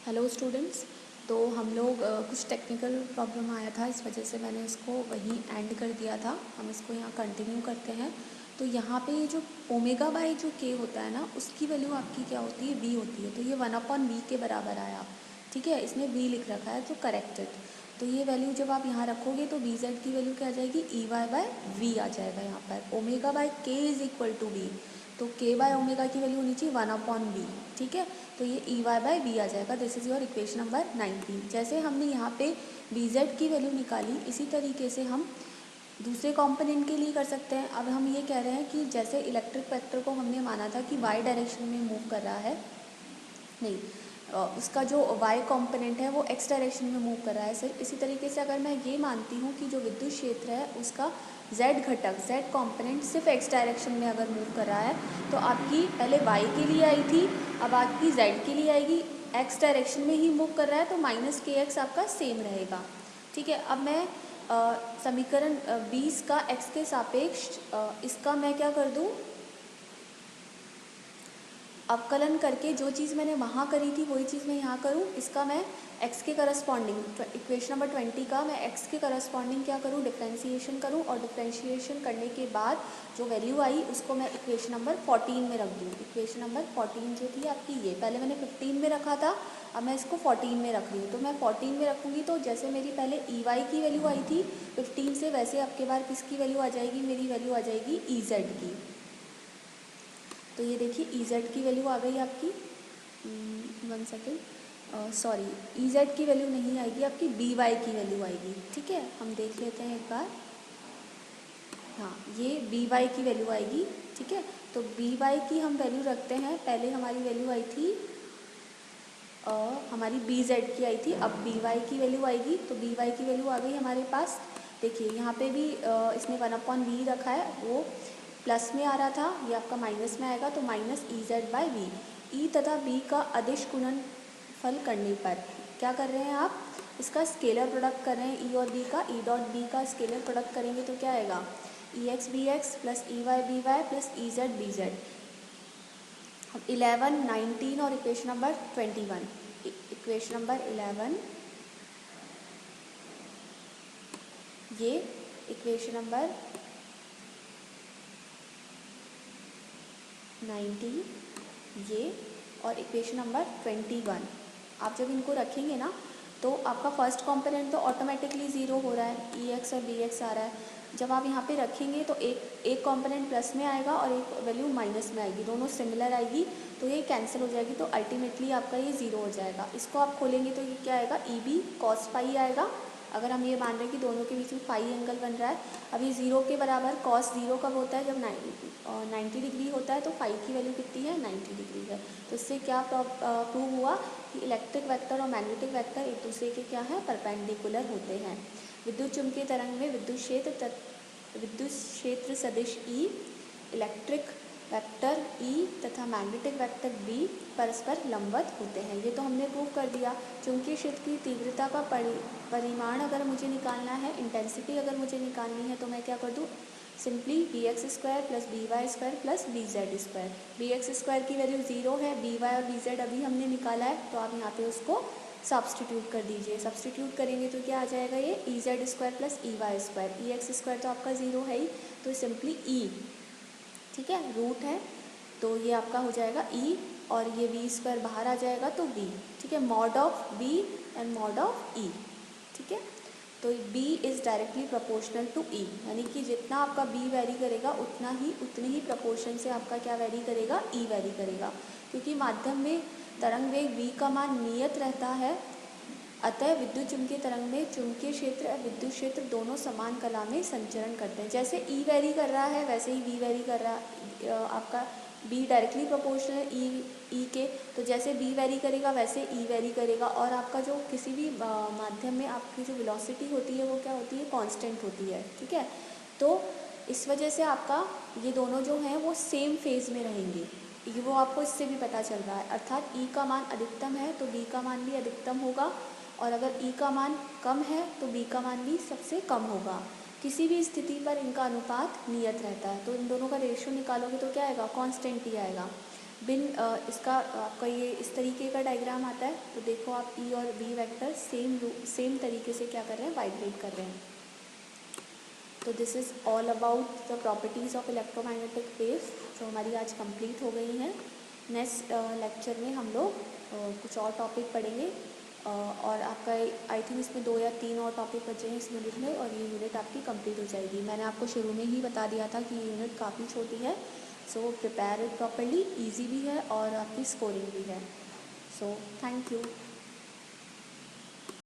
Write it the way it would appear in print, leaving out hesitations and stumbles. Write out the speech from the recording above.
Hello students. तो हम लोग कुछ टेक्निकल प्रॉब्लम आया था, इस वजह से मैंने इसको वहीं एंड कर दिया था। हम इसको यहाँ कंटिन्यू करते हैं। तो यहाँ पे ये जो ओमेगा बाई जो के होता है ना, उसकी वैल्यू आपकी क्या होती है, वी होती है। तो ये 1/v के बराबर आया। ठीक है, इसमें वी लिख रखा है तो करेक्टेड। तो ये वैल्यू जब आप यहाँ रखोगे तो वी जेड की वैल्यू क्या आ जाएगी, ई वाई बाय वी आ जाएगा। यहाँ पर ओमेगा बाई के इज इक्वल टू वी, तो के बाय ओमेगा की वैल्यू होनी चाहिए 1/v। ठीक है, तो ये ई वाई बाय वी आ जाएगा। This is your equation number 19। जैसे हमने यहाँ पे वी जेड की वैल्यू निकाली, इसी तरीके से हम दूसरे कंपोनेंट के लिए कर सकते हैं। अब हम ये कह रहे हैं कि जैसे इलेक्ट्रिक वेक्टर को हमने माना था कि वाई डायरेक्शन में मूव कर रहा है, नहीं, उसका जो y कंपोनेंट है वो x डायरेक्शन में मूव कर रहा है। सिर्फ इसी तरीके से अगर मैं ये मानती हूँ कि जो विद्युत क्षेत्र है उसका z घटक, z कंपोनेंट सिर्फ x डायरेक्शन में अगर मूव कर रहा है, तो आपकी पहले y के लिए आई थी, अब आपकी z के लिए आएगी। x डायरेक्शन में ही मूव कर रहा है तो माइनस के एक्स आपका सेम रहेगा। ठीक है, अब मैं समीकरण 20 का x के सापेक्ष इसका मैं क्या कर दूँ, अवकलन करके जो चीज़ मैंने वहाँ करी थी वही चीज़ मैं यहाँ करूँ। इसका मैं x के करस्पॉन्डिंग इक्वेशन नंबर 20 का मैं x के करस्पॉन्डिंग क्या करूँ, डिफ्रेंशिएशन करूँ। और डिफ्रेंशिएशन करने के बाद जो वैल्यू आई उसको मैं इक्वेशन नंबर 14 में रख दूँ। इक्वेशन नंबर 14 जो थी आपकी, ये पहले मैंने 15 में रखा था, अब मैं इसको 14 में रख रही हूँ। तो मैं 14 में रखूँगी तो जैसे मेरी पहले ई वाई की वैल्यू आई थी 15 से, वैसे अब के बार किसकी वैल्यू आ जाएगी, मेरी वैल्यू आ जाएगी ई जेड की। तो ये देखिए ई जेड की वैल्यू आ गई आपकी, 1 सेकेंड, सॉरी, ई जेड की वैल्यू नहीं आएगी आपकी, बी वाई की वैल्यू आएगी। ठीक है, हम देख लेते हैं एक बार। हाँ, ये बी वाई की वैल्यू आएगी। ठीक है, तो बी वाई की हम वैल्यू रखते हैं। पहले हमारी वैल्यू आई थी हमारी बी जेड की आई थी, अब बी वाई की वैल्यू आएगी। तो बी वाई की वैल्यू आ गई हमारे पास। देखिए यहाँ पे भी इसने 1/v रखा है, वो प्लस में आ रहा था, ये आपका माइनस में आएगा। तो minus E Z by V. E तथा बी का अदिश गुणनफल करने पर क्या कर रहे हैं आप, इसका स्केलर प्रोडक्ट कर रहे हैं। ई और बी का, ई डॉट बी का स्केलर प्रोडक्ट करेंगे तो क्या आएगा, E X B X plus E Y B Y plus E Z B Z. 11, 19 और इक्वेशन नंबर 21। इक्वेशन नंबर 11, ये इक्वेशन नंबर 19, ये और इक्वेशन नंबर 21। आप जब इनको रखेंगे ना तो आपका फर्स्ट कंपोनेंट तो ऑटोमेटिकली ज़ीरो हो रहा है, ई एक्स और बी एक्स आ रहा है। जब आप यहाँ पे रखेंगे तो एक कंपोनेंट प्लस में आएगा और एक वैल्यू माइनस में आएगी, दोनों सिमिलर आएगी, तो ये कैंसिल हो जाएगी। तो अल्टीमेटली आपका ये ज़ीरो हो जाएगा। इसको आप खोलेंगे तो ये क्या आएगा, ई बी कॉस पाई आएगा। अगर हम ये मान रहे हैं कि दोनों के बीच में फाई एंगल बन रहा है। अब ये ज़ीरो के बराबर कॉस ज़ीरो कब होता है, जब 90 डिग्री होता है। तो फाई की वैल्यू कितनी है, 90 डिग्री है। तो इससे क्या प्रूव हुआ कि इलेक्ट्रिक वेक्टर और मैग्नेटिक वेक्टर एक दूसरे के क्या है, परपेंडिकुलर होते हैं। विद्युत चुम्बकीय तरंग में विद्युत क्षेत्र सदिश ई, इलेक्ट्रिक वेक्टर ई तथा मैग्नेटिक वेक्टर बी परस्पर लंबवत होते हैं। ये तो हमने प्रूव कर दिया। चुंबकीय क्षेत्र की तीव्रता का परिमाण अगर मुझे निकालना है, इंटेंसिटी अगर मुझे निकालनी है, तो मैं क्या कर दूँ, simply B X square plus B Y square plus B Z square. B X square की वैल्यू 0 है, बी वाई और बी जेड अभी हमने निकाला है, तो आप यहाँ पे उसको सब्सटीट्यूट कर दीजिए। सब्सटीट्यूट करेंगे तो क्या आ जाएगा, ये E Z square plus E Y square. E X square तो आपका 0 है ही, तो सिंपली ई, ठीक है, रूट है, तो ये आपका हो जाएगा ई, और ये बी स्क्वायर बाहर आ जाएगा तो बी। ठीक है, mod of B and mod of E. ठीक है, तो b is directly proportional to e, यानी कि जितना आपका b वेरी करेगा उतने ही प्रोपोर्शन से आपका क्या वेरी करेगा, e वेरी करेगा। क्योंकि माध्यम में तरंग वेग v का मान नियत रहता है, अतः विद्युत चुम्बकीय तरंग में चुम्बकीय क्षेत्र और विद्युत क्षेत्र दोनों समान कला में संचरण करते हैं। जैसे ई वेरी कर रहा है वैसे ही वी वेरी कर रहा है। आपका बी डायरेक्टली प्रोपोर्शनल है ई के, तो जैसे बी वेरी करेगा वैसे ई वेरी करेगा। और आपका जो किसी भी माध्यम में आपकी जो वेलोसिटी होती है वो क्या होती है, कांस्टेंट होती है। ठीक है, तो इस वजह से आपका ये दोनों जो हैं वो सेम फेज में रहेंगे, ये वो आपको इससे भी पता चल रहा है। अर्थात ई का मान अधिकतम है तो बी का मान भी अधिकतम होगा, और अगर ई का मान कम है तो बी का मान भी सबसे कम होगा। किसी भी स्थिति पर इनका अनुपात नियत रहता है। तो इन दोनों का रेशियो निकालोगे तो क्या आएगा, कांस्टेंट ही आएगा। इसका आपका ये इस तरीके का डायग्राम आता है। तो देखो आप ई और बी वेक्टर सेम तरीके से क्या कर रहे हैं, वाइब्रेट कर रहे हैं। तो this is all about the properties of electromagnetic waves, जो हमारी आज कंप्लीट हो गई हैं। नेक्स्ट लेक्चर में हम लोग कुछ और टॉपिक पढ़ेंगे, और आपका आई थिंक इसमें 2 या 3 और टॉपिक बचे हैं इस यूनिट में, और ये यूनिट आपकी कंप्लीट हो जाएगी। मैंने आपको शुरू में ही बता दिया था कि ये यूनिट काफ़ी छोटी है, so prepare it properly, easy भी है और आपकी स्कोरिंग भी है। So thank you.